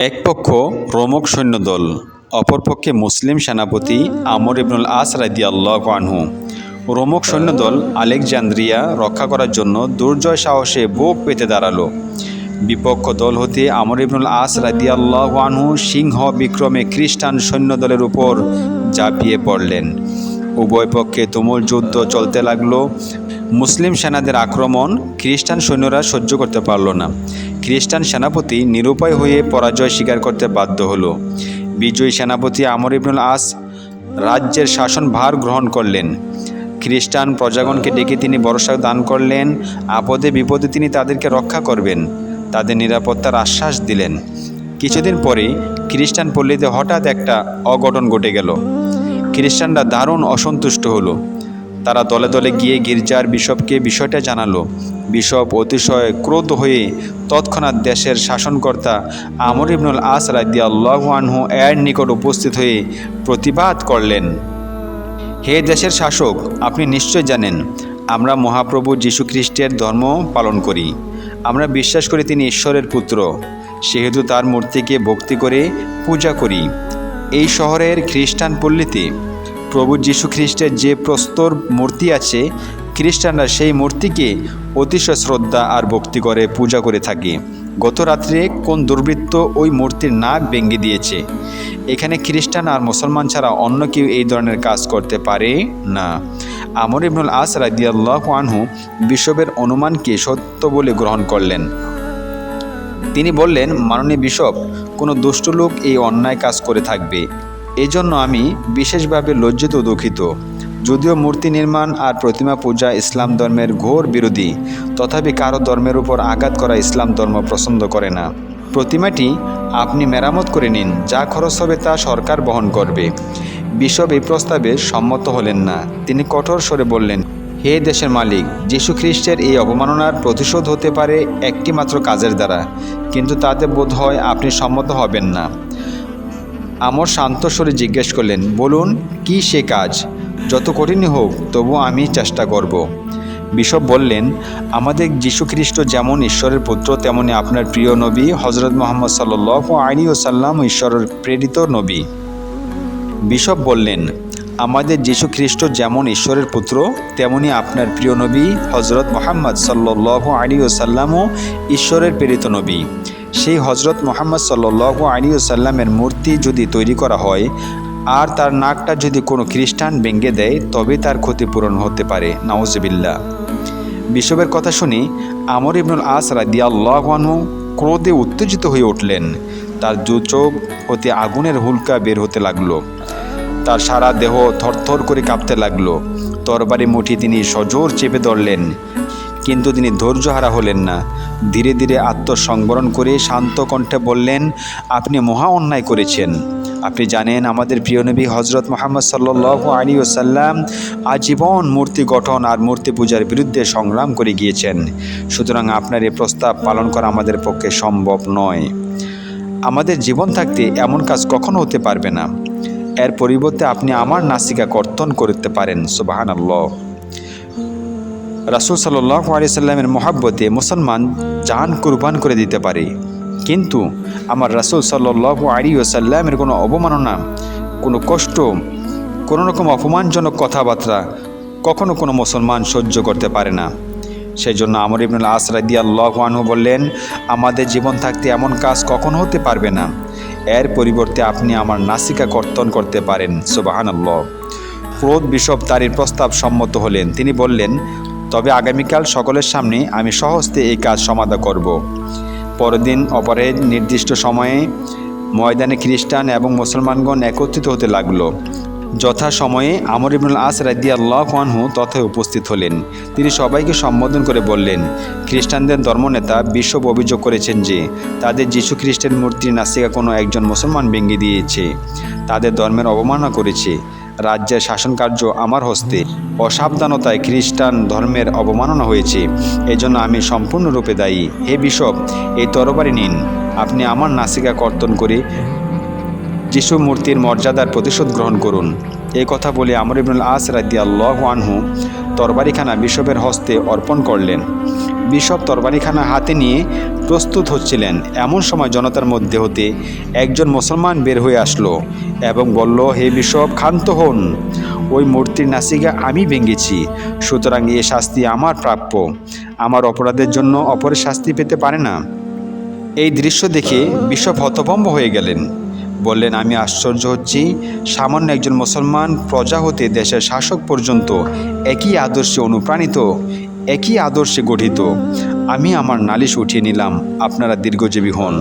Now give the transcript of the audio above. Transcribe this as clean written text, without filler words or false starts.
এক পক্ষ রোমক সৈন্যদল, অপরপক্ষে মুসলিম সেনাপতি আমর ইবনুল আস রাদিয়াল্লাহু আনহু। রোমক সৈন্যদল আলেকজান্দ্রিয়া রক্ষা করার জন্য দুর্জয় সাহসে বুক পেতে দাঁড়ালো। বিপক্ষ দল হতে আমর ইবনুল আস রাদিয়াল্লাহু আনহু সিংহ বিক্রমে খ্রিস্টান সৈন্যদলের উপর ঝাঁপিয়ে পড়লেন। উভয় পক্ষে তুমুল যুদ্ধ চলতে লাগলো। মুসলিম সেনাদের আক্রমণ খ্রিস্টান সৈন্যরা সহ্য করতে পারল না। খ্রিস্টান সেনাপতি নিরুপায় হয়ে পরাজয় স্বীকার করতে বাধ্য হলো। বিজয়ী সেনাপতি আমর ইবনুল আস রাজ্যের শাসনভার গ্রহণ করলেন। খ্রিস্টান প্রজাগণকে ডেকে তিনি ভরসা দান করলেন, আপদে বিপদে তিনি তাদেরকে রক্ষা করবেন, তাদের নিরাপত্তার আশ্বাস দিলেন। কিছুদিন পরে খ্রিস্টান পল্লীতে হঠাৎ একটা অঘটন ঘটে গেল। খ্রিস্টানরা দারুণ অসন্তুষ্ট হলো। তারা দলে দলে গিয়ে গির্জার বিশপকে বিষয়টা জানালো। বিশপ অতিশয় ক্রোধ হয়ে তৎক্ষণাৎ দেশের শাসনকর্তা আমর ইবনুল আস রাদিয়াল্লাহু আনহু এর নিকট উপস্থিত হয়ে প্রতিবাদ করলেন। হে দেশের শাসক, আপনি নিশ্চয় জানেন আমরা মহাপ্রভু যীশু খ্রিস্টের ধর্ম পালন করি। আমরা বিশ্বাস করি তিনি ঈশ্বরের পুত্র, সেহেতু তার মূর্তিকে ভক্তি করে পূজা করি। এই শহরের খ্রিস্টান পল্লীতে প্রভু যীশু খ্রিস্টের যে প্রস্তর মূর্তি আছে, খ্রিস্টানরা সেই মূর্তিকে অতিশয় শ্রদ্ধা আর ভক্তি করে পূজা করে থাকে। গত রাত্রে কোন দুর্বৃত্ত ওই মূর্তির নাক ভেঙে দিয়েছে। এখানে খ্রিস্টান আর মুসলমান ছাড়া অন্য কেউ এই ধরনের কাজ করতে পারে না। আমর ইবনুল আস রাদিয়াল্লাহু আনহু বিশপের অনুমানকে সত্য বলে গ্রহণ করলেন। তিনি বললেন, মাননীয় বিশপ, কোনো দুষ্ট লোক এই অন্যায় কাজ করে থাকবে। এজন্য আমি বিশেষভাবে লজ্জিত ও দুঃখিত। যদিও মূর্তি নির্মাণ আর প্রতিমা পূজা ইসলাম ধর্মের ঘোর বিরোধী, তথাপি কারো ধর্মের উপর আঘাত করা ইসলাম ধর্ম পছন্দ করে না। প্রতিমাটি আপনি মেরামত করে নিন, যা খরচ হবে তা সরকার বহন করবে। বিশপ এই প্রস্তাবে সম্মত হলেন না। তিনি কঠোর স্বরে বললেন, হে দেশের মালিক, যীশু খ্রিস্টের এই অবমাননার প্রতিশোধ হতে পারে একটি মাত্র কাজের দ্বারা, কিন্তু তাতে বোধ হয় আপনি সম্মত হবেন না। আমর শান্ত স্বরে জিজ্ঞেস করলেন, বলুন কি সে কাজ? যত কঠিনই হোক তবু আমি চেষ্টা করব। বিশপ বললেন, আমাদের যীশু খ্রিস্ট যেমন ঈশ্বরের পুত্র, তেমনি আপনার প্রিয় নবী হজরত মুহাম্মদ সাল্লাল্লাহু আলাইহি ওয়াসাল্লাম ঈশ্বরের প্রেরিত নবী। বিশপ বললেন, আমাদের যীশু খ্রিস্ট যেমন ঈশ্বরের পুত্র, তেমনি আপনার প্রিয় নবী হজরত মুহাম্মদ সাল্লাল্লাহু আলাইহি ওয়াসাল্লামও ঈশ্বরের প্রেরিত নবী। সেই হজরত মুহাম্মদ সাল্লাল্লাহু আলাইহি ওয়াসাল্লামের মূর্তি যদি তৈরি করা হয় আর তার নাকটা যদি কোনো খ্রিস্টান ভেঙে দেয়, তবে তার ক্ষতিপূরণ হতে পারে। নাউজুবিল্লাহ। বিশপের কথা শুনে আমর ইবনুল আস রাদিয়াল্লাহু আনহু ক্রোধে উত্তেজিত হয়ে উঠলেন। তার দু চোখ হতে আগুনের হুলকা বের হতে লাগলো। তার সারা দেহ থরথর করে কাঁপতে লাগলো। তরবারি মুঠি তিনি সজোর চেপে ধরলেন, কিন্তু তিনি ধৈর্যহারা হলেন না। ধীরে ধীরে আত্মসংবরণ করে শান্ত কণ্ঠে বললেন, আপনি মহা অন্যায় করেছেন। আপনি জানেন আমাদের প্রিয় নবী হজরত মুহাম্মদ সাল্লাল্লাহু আলাইহি ওয়াসাল্লাম আজীবন মূর্তি গঠন আর মূর্তি পূজার বিরুদ্ধে সংগ্রাম করে গিয়েছেন। সুতরাং আপনার এই প্রস্তাব পালন করা আমাদের পক্ষে সম্ভব নয়। আমাদের জীবন থাকতে এমন কাজ কখনো হতে পারবে না। এর পরিবর্তে আপনি আমার নাসিকা কর্তন করতে পারেন। সুবহানাল্লাহ। রাসূল সাল্লাল্লাহু আলাইহি সাল্লামের মহাব্বতে মুসলমান জান কুরবান করে দিতে পারে, কিন্তু আমার রাসূল সাল্লাল্লাহু আলাইহি ওয়াসাল্লামের কোনো অবমাননা, কোনো কষ্ট, কোনো রকম অপমানজনক কথাবার্তা কখনো কোনো মুসলমান সহ্য করতে পারে না। সেই জন্য আমর ইবনুল আস রাদিয়াল্লাহু আনহু বললেন, আমাদের জীবন থাকতে এমন কাজ কখনো হতে পারবে না। এর পরিবর্তে আপনি আমার নাসিকা কর্তন করতে পারেন। সুবহানাল্লাহ। ক্রোধ বিশপ তার এই প্রস্তাব সম্মত হলেন। তিনি বললেন, তবে আগামীকাল সকলের সামনে আমি সহজে এই কাজ সমাধা করব। পরদিন অপরাহ্নের নির্দিষ্ট সময়ে ময়দানে খ্রিস্টান এবং মুসলমানগণ একত্রিত হতে লাগলো। যথা সময়ে আমর ইবনুল আস রাদিয়াল্লাহু আনহু তথায় উপস্থিত হলেন। তিনি সবাইকে সম্বোধন করে বললেন, খ্রিস্টানদের ধর্মনেতা বিশপ অভিযোগ করেছেন যে তাদের যীশু খ্রিস্টের মূর্তির নাসিকা কোনো একজন মুসলমান ভেঙে দিয়েছে, তাদের ধর্মের অবমাননা করেছে। রাজ্যের শাসন কার্য আমার হস্তে, অসাবধানতায় খ্রিস্টান ধর্মের অবমাননা হয়েছে। এজন্য আমি সম্পূর্ণরূপে দায়ী। হে বিশপ, এই তরবারি নিন, আপনি আমার নাসিকা কর্তন করে যীশু মূর্তির মর্যাদার প্রতিশোধ গ্রহণ করুন। এই কথা বলে আমর ইবনুল আস রাদিয়াল্লাহু আনহু তরবারিখানা বিশপের হস্তে অর্পণ করলেন। বিশপ তরবারিখানা হাতে নিয়ে প্রস্তুত হচ্ছিলেন, এমন সময় জনতার মধ্যে হতে একজন মুসলমান বের হয়ে আসলো এবং বলল, হে বিশপ, ক্ষান্ত হন, ওই মূর্তির নাসিকা আমি ভেঙেছি, সুতরাং এ শাস্তি আমার প্রাপ্য। আমার অপরাধের জন্য অপরের শাস্তি পেতে পারে না। এই দৃশ্য দেখে বিশপ হতভম্ব হয়ে গেলেন। বললেন, আমি আশ্চর্য হচ্ছি, সামান্য একজন মুসলমান প্রজা হতে দেশের শাসক পর্যন্ত একই আদর্শে অনুপ্রাণিত, একই আদর্শে গঠিত। আমি আমার নালিশ উঠিয়ে নিলাম, আপনারা দীর্ঘজীবী হন।